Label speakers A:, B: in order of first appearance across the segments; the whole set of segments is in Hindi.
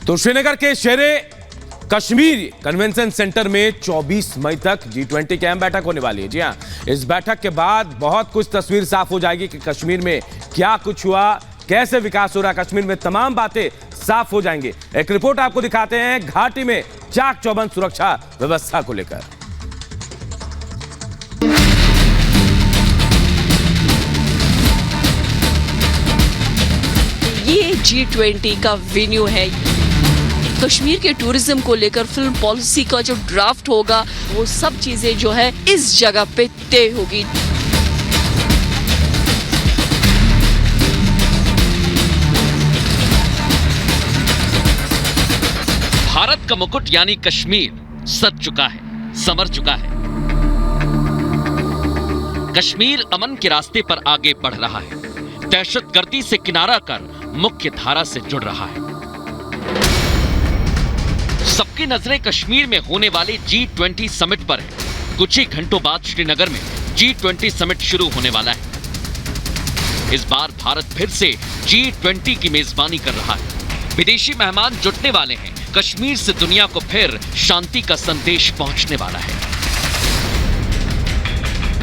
A: तो श्रीनगर के शेरे कश्मीर कन्वेंशन सेंटर में 24 मई तक G20 की अहम बैठक होने वाली है। जी हां, इस बैठक के बाद बहुत कुछ तस्वीर साफ हो जाएगी कि कश्मीर में क्या कुछ हुआ, कैसे विकास हो रहा है कश्मीर में, तमाम बातें साफ हो जाएंगी। एक रिपोर्ट आपको दिखाते हैं घाटी में चाक चौबंद सुरक्षा व्यवस्था को लेकर।
B: ये G20 का वेन्यू है। कश्मीर के टूरिज्म को लेकर फिल्म पॉलिसी का जो ड्राफ्ट होगा वो सब चीजें जो है इस जगह पे तय होगी।
C: भारत का मुकुट यानी कश्मीर सज चुका है, संवर चुका है। कश्मीर अमन के रास्ते पर आगे बढ़ रहा है, दहशतगर्दी से किनारा कर मुख्य धारा से जुड़ रहा है। सबकी नजरें कश्मीर में होने वाले G20 समिट पर है। कुछ ही घंटों बाद श्रीनगर में G20 समिट शुरू होने वाला है। इस बार भारत फिर से G20 की मेजबानी कर रहा है। विदेशी मेहमान जुटने वाले हैं। कश्मीर से दुनिया को फिर शांति का संदेश पहुंचने वाला है।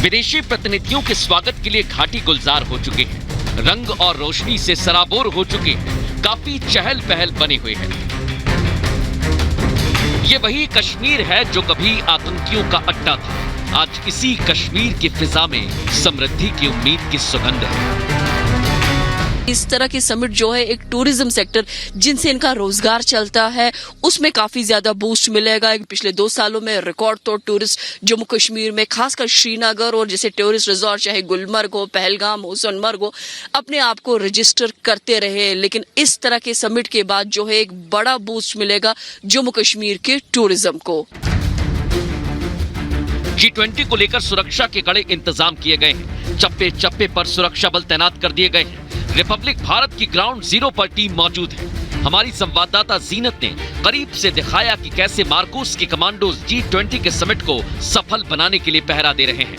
C: विदेशी प्रतिनिधियों के स्वागत के लिए घाटी गुलजार हो चुके हैं। रंग और रोशनी से सराबोर हो चुके हैं। काफी चहल पहल बनी हुई है। ये वही कश्मीर है जो कभी आतंकियों का अड्डा था। आज इसी कश्मीर की फिजा में समृद्धि की उम्मीद की सुगंध है।
B: इस तरह की समिट जो है एक टूरिज्म सेक्टर जिनसे इनका रोजगार चलता है उसमें काफी ज्यादा बूस्ट मिलेगा। पिछले 2 सालों में रिकॉर्ड तोड़ टूरिस्ट जम्मू कश्मीर में, खासकर श्रीनगर और जैसे टूरिस्ट रिजॉर्ट चाहे गुलमर्ग हो, पहलगाम हो, सोनमर्ग हो, अपने आप को रजिस्टर करते रहे। लेकिन इस तरह के समिट के बाद जो है एक बड़ा बूस्ट मिलेगा जम्मू कश्मीर के टूरिज्म को।
C: G20 को लेकर सुरक्षा के कड़े इंतजाम किए गए हैं। चप्पे चप्पे पर सुरक्षा बल तैनात कर दिए गए हैं। रिपब्लिक भारत की ग्राउंड जीरो पर टीम मौजूद है। हमारी संवाददाता जीनत ने करीब से दिखाया कि कैसे मार्कोस के कमांडोज G20 के समिट को सफल बनाने के लिए पहरा दे रहे हैं।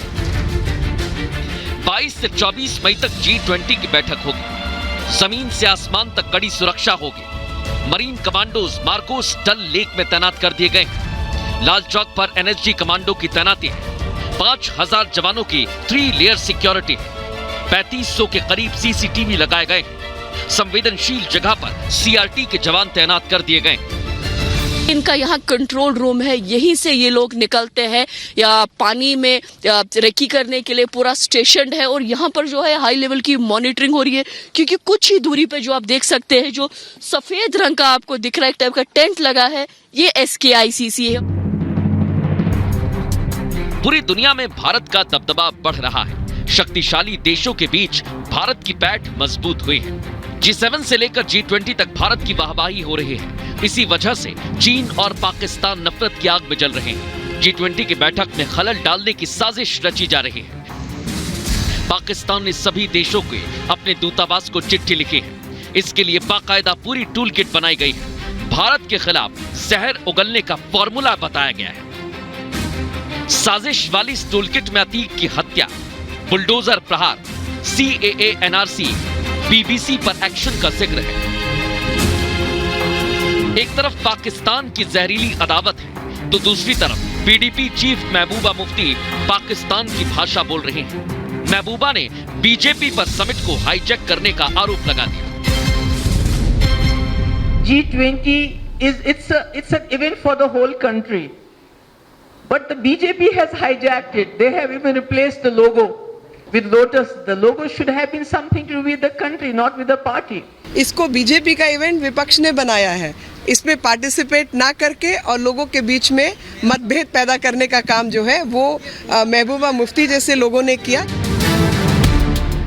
C: 22 से 24 मई तक G20 की बैठक होगी। जमीन से आसमान तक कड़ी सुरक्षा होगी। मरीन कमांडोज मार्कोस डल लेक में तैनात कर दिए गए हैं। लाल चौक पर NSG कमांडो की तैनाती है। 5000 जवानों की 3 लेयर सिक्योरिटी है। 3500 के करीब CCTV लगाए गए हैं। संवेदनशील जगह पर CRT के जवान तैनात कर दिए गए।
B: इनका यहाँ कंट्रोल रूम है, यहीं से ये लोग निकलते हैं या पानी में रेकी करने के लिए पूरा स्टेशन है। और यहाँ पर जो है हाई लेवल की मॉनिटरिंग हो रही है, क्योंकि कुछ ही दूरी पे जो आप देख सकते हैं जो सफेद रंग का आपको दिख रहा है एक टाइप का टेंट लगा है, ये SKICC है।
C: पूरी दुनिया में भारत का दबदबा बढ़ रहा है। शक्तिशाली देशों के बीच भारत की पैठ मजबूत हुई है। G7 से लेकर G20 तक भारत की वाहवाही हो रही है। इसी वजह से चीन और पाकिस्तान नफरत की आग में जल रहे हैं। G20 की बैठक में खलल डालने की साजिश रची जा रही है। पाकिस्तान ने सभी देशों के अपने दूतावास को चिट्ठी लिखी है। इसके लिए बाकायदा पूरी टूल किट बनाई गई है। भारत के खिलाफ जहर उगलने का फॉर्मूला बताया गया है। साजिश वाली इस टूल किट में अतीक की हत्या, बुलडोजर प्रहार, CAA NRC, BBC पर एक्शन का जिक्र है। एक तरफ पाकिस्तान की जहरीली अदावत है तो दूसरी तरफ PDP चीफ महबूबा मुफ्ती पाकिस्तान की भाषा बोल रही हैं। महबूबा ने BJP पर समिट को हाईजैक करने का आरोप लगा दिया।
D: G20 it's an event for the whole country, but the BJP has hijacked it. They have even replaced the logo with lotus. The logo should have been something to do with the country, not with the party.
E: इसको बीजेपी का इवेंट विपक्ष ने बनाया है। इसमें पार्टिसिपेट ना करके और लोगों के बीच में मतभेद पैदा करने का काम जो है वो महबूबा मुफ्ती जैसे लोगों ने किया।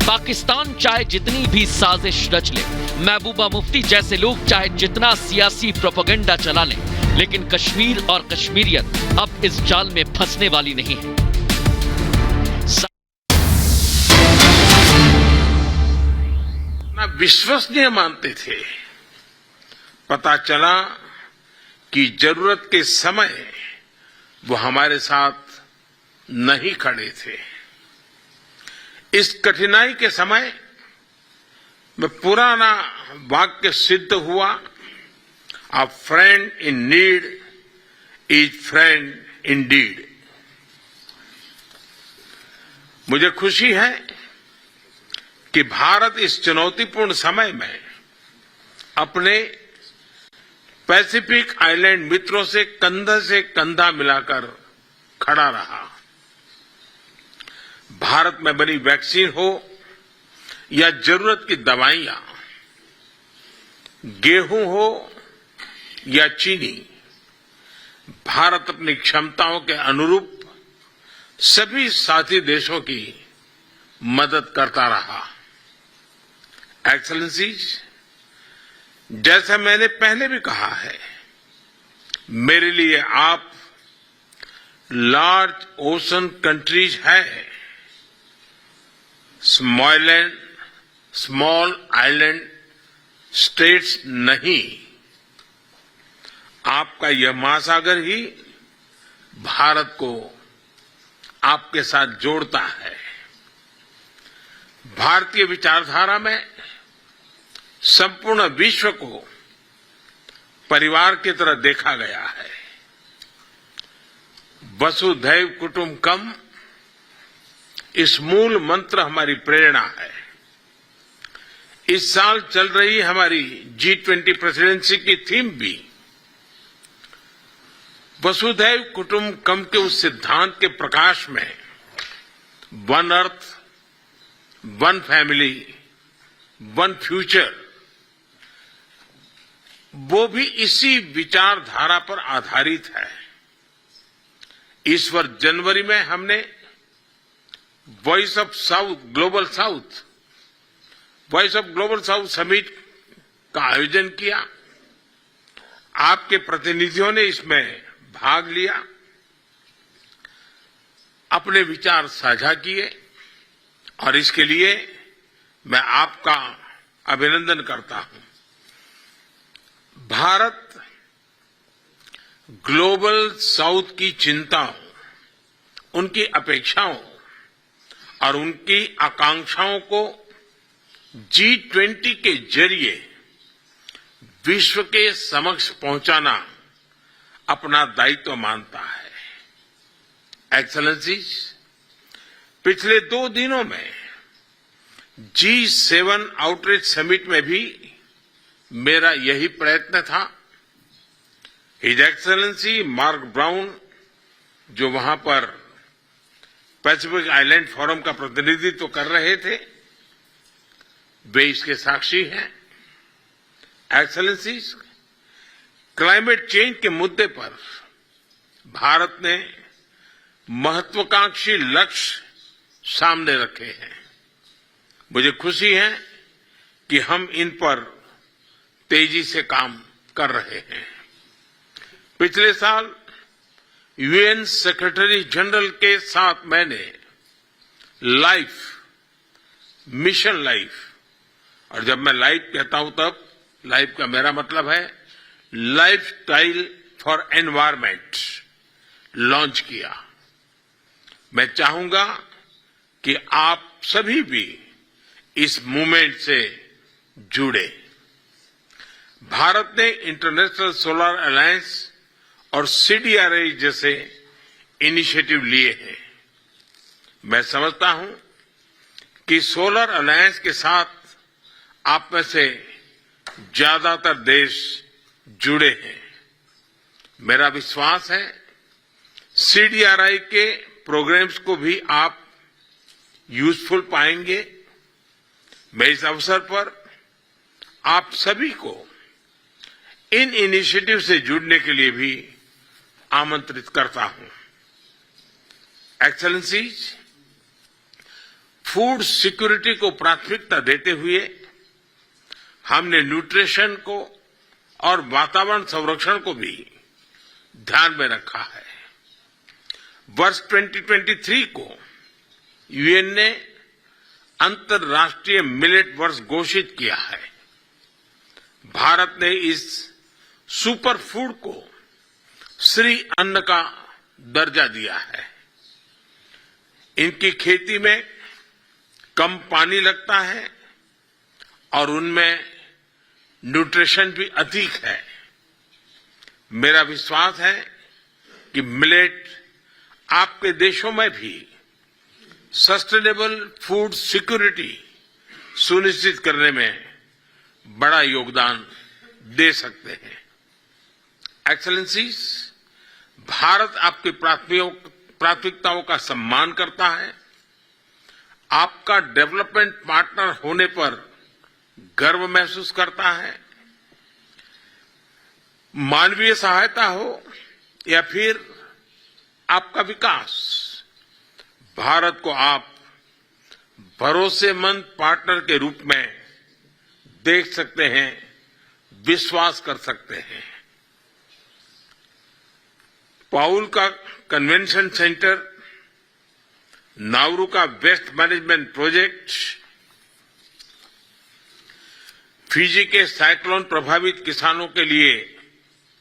C: पाकिस्तान चाहे जितनी भी साजिश रच ले, महबूबा मुफ्ती जैसे लोग चाहे जितना सियासी प्रोपेगेंडा चला लें, लेकिन कश्मीर और कश्मीरियत अब इस जाल में फंसने वाली नहीं है।
F: विश्वसनीय मानते थे, पता चला कि जरूरत के समय वो हमारे साथ नहीं खड़े थे। इस कठिनाई के समय में पुराना वाक्य सिद्ध हुआ, A friend in need is friend indeed. मुझे खुशी है कि भारत इस चुनौतीपूर्ण समय में अपने पैसिफिक आइलैंड मित्रों से कंधा मिलाकर खड़ा रहा। भारत में बनी वैक्सीन हो या जरूरत की दवाइयां, गेहूं हो या चीनी, भारत अपनी क्षमताओं के अनुरूप सभी साथी देशों की मदद करता रहा। एक्सेलेंसीज, जैसा मैंने पहले भी कहा है, मेरे लिए आप लार्ज ओशन कंट्रीज है, स्मॉल आइलैंड स्टेट्स नहीं। आपका यह महासागर ही भारत को आपके साथ जोड़ता है। भारतीय विचारधारा में संपूर्ण विश्व को परिवार की तरह देखा गया है। वसुधैव कुटुंबकम, इस मूल मंत्र हमारी प्रेरणा है। इस साल चल रही हमारी G20 प्रेसिडेंसी की थीम भी वसुधैव कुटुंबकम के उस सिद्धांत के प्रकाश में one earth, one family, one future, वो भी इसी विचारधारा पर आधारित है। इस वर्ष जनवरी में हमने voice of global south summit का आयोजन किया। आपके प्रतिनिधियों ने इसमें भाग लिया, अपने विचार साझा किए और इसके लिए मैं आपका अभिनंदन करता हूं। भारत ग्लोबल साउथ की चिंताओं, उनकी अपेक्षाओं और उनकी आकांक्षाओं को G20 के जरिए विश्व के समक्ष पहुंचाना अपना दायित्व मानता है। एक्सेलेंसीज, पिछले 2 दिनों में G7 आउटरीच समिट में भी मेरा यही प्रयत्न था। हिज एक्सेलेंसी मार्क ब्राउन, जो वहां पर पैसिफिक आइलैंड फोरम का प्रतिनिधित्व कर रहे थे, वे इसके साक्षी हैं। एक्सेलेंसीज, क्लाइमेट चेंज के मुद्दे पर भारत ने महत्वाकांक्षी लक्ष्य सामने रखे हैं। मुझे खुशी है कि हम इन पर तेजी से काम कर रहे हैं। पिछले साल यूएन सेक्रेटरी जनरल के साथ मैंने मिशन लाइफ, और जब मैं लाइफ कहता हूं तब लाइफ का मेरा मतलब है लाइफस्टाइल फॉर एनवायरमेंट, लॉन्च किया। मैं चाहूंगा कि आप सभी भी इस मूवमेंट से जुड़े। भारत ने इंटरनेशनल सोलर अलायंस और CDRI जैसे इनिशिएटिव लिए हैं। मैं समझता हूं कि सोलर अलायंस के साथ आप में से ज्यादातर देश जुड़े हैं। मेरा विश्वास है CDRI के प्रोग्राम्स को भी आप यूजफुल पाएंगे। मैं इस अवसर पर आप सभी को इन इनिशिएटिव से जुड़ने के लिए भी आमंत्रित करता हूं। एक्सेलेंसीज, फूड सिक्योरिटी को प्राथमिकता देते हुए हमने न्यूट्रिशन को और वातावरण संरक्षण को भी ध्यान में रखा है। वर्ष 2023 को यूएन ने अंतर्राष्ट्रीय मिलेट वर्ष घोषित किया है। भारत ने इस सुपर फूड को श्री अन्न का दर्जा दिया है। इनकी खेती में कम पानी लगता है और उनमें न्यूट्रिशन भी अधिक है। मेरा विश्वास है कि मिलेट आपके देशों में भी सस्टेनेबल फूड सिक्योरिटी सुनिश्चित करने में बड़ा योगदान दे सकते हैं। एक्सेलेंसीज, भारत आपकी प्राथमिकताओं का सम्मान करता है, आपका डेवलपमेंट पार्टनर होने पर गर्व महसूस करता है। मानवीय सहायता हो या फिर आपका विकास, भारत को आप भरोसेमंद पार्टनर के रूप में देख सकते हैं, विश्वास कर सकते हैं। पाउल का कन्वेंशन सेंटर, नाउरू का वेस्ट मैनेजमेंट प्रोजेक्ट, फिजी के साइक्लोन प्रभावित किसानों के लिए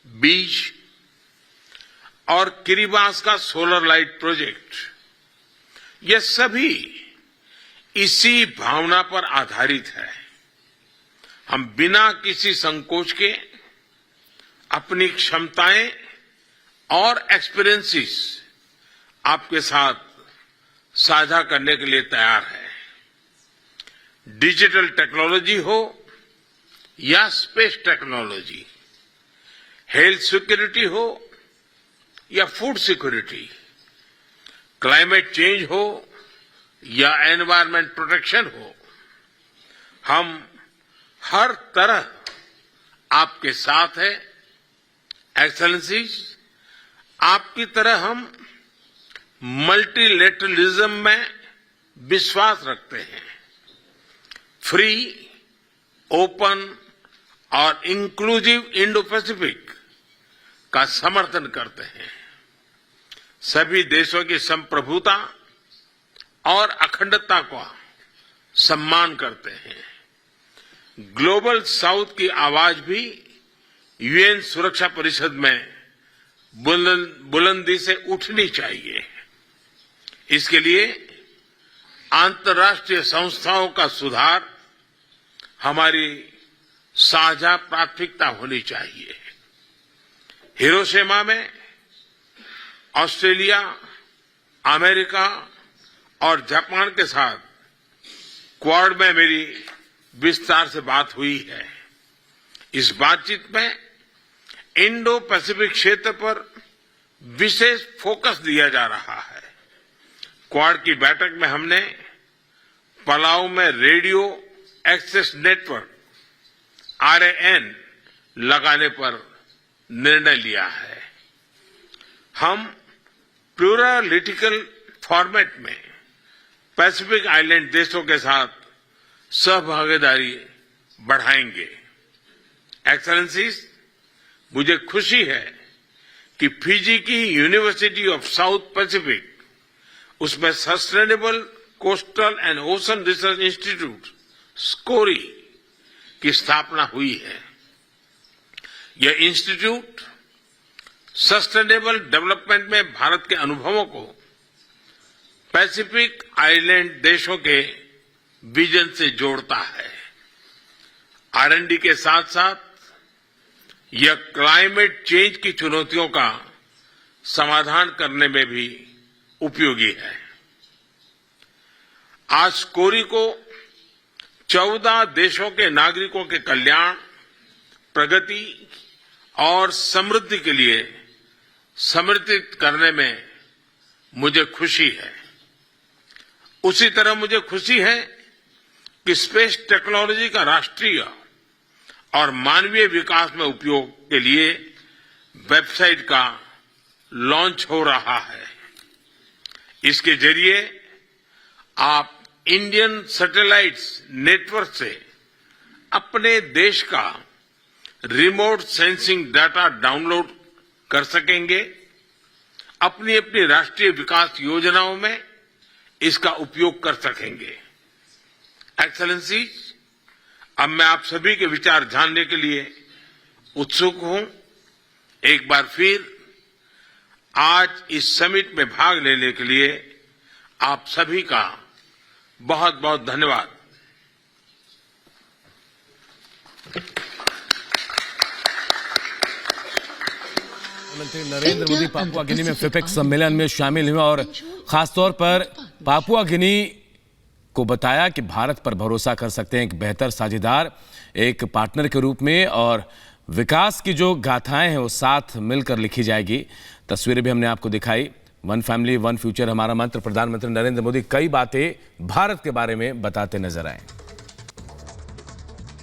F: बीज और किरिबास का सोलर लाइट प्रोजेक्ट, ये सभी इसी भावना पर आधारित है। हम बिना किसी संकोच के अपनी क्षमताएं और एक्सपीरियंसेस आपके साथ साझा करने के लिए तैयार है। डिजिटल टेक्नोलॉजी हो या स्पेस टेक्नोलॉजी, हेल्थ सिक्योरिटी हो या फूड सिक्योरिटी, क्लाइमेट चेंज हो या एनवायरमेंट प्रोटेक्शन हो, हम हर तरह आपके साथ है। एक्सेलेंसीज, आपकी तरह हम मल्टीलेटरलिज्म में विश्वास रखते हैं, फ्री, ओपन और इंक्लूसिव इंडो पैसिफिक का समर्थन करते हैं, सभी देशों की संप्रभुता और अखंडता का सम्मान करते हैं। ग्लोबल साउथ की आवाज भी यूएन सुरक्षा परिषद में बुलंदी से उठनी चाहिए। इसके लिए अंतर्राष्ट्रीय संस्थाओं का सुधार हमारी साझा प्राथमिकता होनी चाहिए। हिरोशिमा में ऑस्ट्रेलिया, अमेरिका और जापान के साथ क्वाड में मेरी विस्तार से बात हुई है। इस बातचीत में इंडो पैसिफिक क्षेत्र पर विशेष फोकस दिया जा रहा है। क्वाड की बैठक में हमने पलाऊ में रेडियो एक्सेस नेटवर्क RAN लगाने पर निर्णय लिया है। हम प्लूरलिटिकल फॉर्मेट में पैसिफिक आइलैंड देशों के साथ सहभागीदारी बढ़ाएंगे। एक्सेलेंसीज, मुझे खुशी है कि फिजी की यूनिवर्सिटी ऑफ साउथ पैसिफिक, उसमें Sustainable Coastal and Ocean Research Institute SCORI की स्थापना हुई है। यह इंस्टीट्यूट सस्टेनेबल डेवलपमेंट में भारत के अनुभवों को पैसिफिक आइलैंड देशों के विजन से जोड़ता है। R&D के साथ साथ यह क्लाइमेट चेंज की चुनौतियों का समाधान करने में भी उपयोगी है। आज कोरी को 14 देशों के नागरिकों के कल्याण, प्रगति और समृद्धि के लिए समर्पित करने में मुझे खुशी है। उसी तरह मुझे खुशी है कि स्पेस टेक्नोलॉजी का राष्ट्रीय और मानवीय विकास में उपयोग के लिए वेबसाइट का लॉन्च हो रहा है। इसके जरिए आप इंडियन सैटेलाइट्स नेटवर्क से अपने देश का रिमोट सेंसिंग डाटा डाउनलोड कर सकेंगे। अपनी अपनी राष्ट्रीय विकास योजनाओं में इसका उपयोग कर सकेंगे। एक्सेलेंसीज, अब मैं आप सभी के विचार जानने के लिए उत्सुक हूं। एक बार फिर आज इस समिट में भाग लेने के लिए आप सभी का बहुत बहुत धन्यवाद।
A: प्रधानमंत्री नरेंद्र मोदी पापुआ गिनी में फिपेक सम्मेलन में शामिल हुए और खासतौर पर पापुआ गिनी को बताया कि भारत पर भरोसा कर सकते हैं, एक बेहतर साझेदार, एक पार्टनर के रूप में, और विकास की जो गाथाएं हैं वो साथ मिलकर लिखी जाएगी। तस्वीरें भी हमने आपको दिखाई। वन फैमिली वन फ्यूचर हमारा मंत्र। प्रधानमंत्री नरेंद्र मोदी कई बातें भारत के बारे में बताते नजर आए।